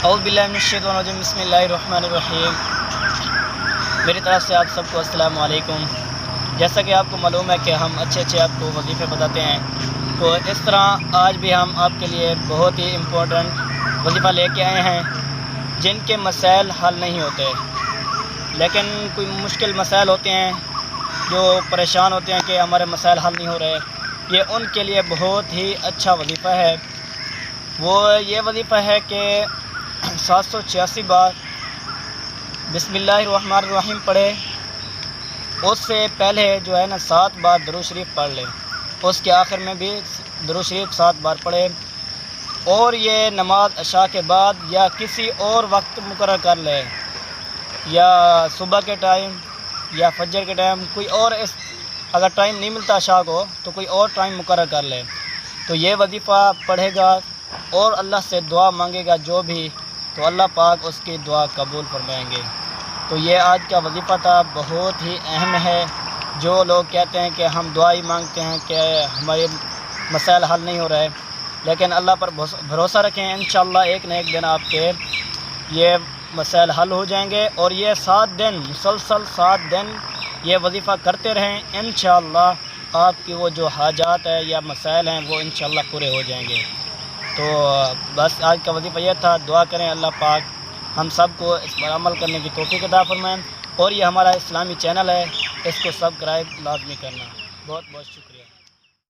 اعوذ باللہ من الشیطان الرجیم، بسم اللہ الرحمن الرحیم۔ میری طرف سے آپ سب کو السلام علیکم۔ جیسا کہ آپ کو معلوم ہے کہ ہم اچھے آپ کو وظیفے بتاتے ہیں، تو اس طرح آج بھی ہم آپ کے لیے بہت ہی امپورٹنٹ وظیفہ لے کے آئے ہیں جن کے مسائل حل نہیں ہوتے، لیکن کوئی مشکل مسائل ہوتے ہیں جو پریشان ہوتے ہیں کہ ہمارے مسائل حل نہیں ہو رہے، یہ ان کے لیے بہت ہی اچھا وظیفہ ہے۔ وہ یہ وظیفہ ہے کہ 786 بار بسم اللہ الرحمن الرحیم پڑھے، اس سے پہلے جو ہے نا 7 بار درود شریف پڑھ لے، اس کے آخر میں بھی درود شریف 7 بار پڑھے، اور یہ نماز عشاء کے بعد یا کسی اور وقت مقرر کر لے، یا صبح کے ٹائم یا فجر کے ٹائم، کوئی اور اگر ٹائم نہیں ملتا عشاء کو تو کوئی اور ٹائم مقرر کر لے، تو یہ وظیفہ پڑھے گا اور اللہ سے دعا مانگے گا جو بھی، تو اللہ پاک اس کی دعا قبول فرمائیں گے۔ تو یہ آج کا وظیفہ تھا، بہت ہی اہم ہے۔ جو لوگ کہتے ہیں کہ ہم دعا ہی مانگتے ہیں کہ ہمارے مسائل حل نہیں ہو رہے، لیکن اللہ پر بھروسہ رکھیں، انشاءاللہ ایک نہ ایک دن آپ کے یہ مسائل حل ہو جائیں گے، اور یہ 7 دن مسلسل 7 دن یہ وظیفہ کرتے رہیں، انشاءاللہ آپ کی وہ جو حاجات ہے یا مسائل ہیں وہ انشاءاللہ پورے ہو جائیں گے۔ تو بس آج کا وظیفہ یہ تھا، دعا کریں اللہ پاک ہم سب کو اس پر عمل کرنے کی توفیق عطا فرمائیں، اور یہ ہمارا اسلامی چینل ہے، اس کو سبسکرائب لازمی کرنا۔ بہت شکریہ۔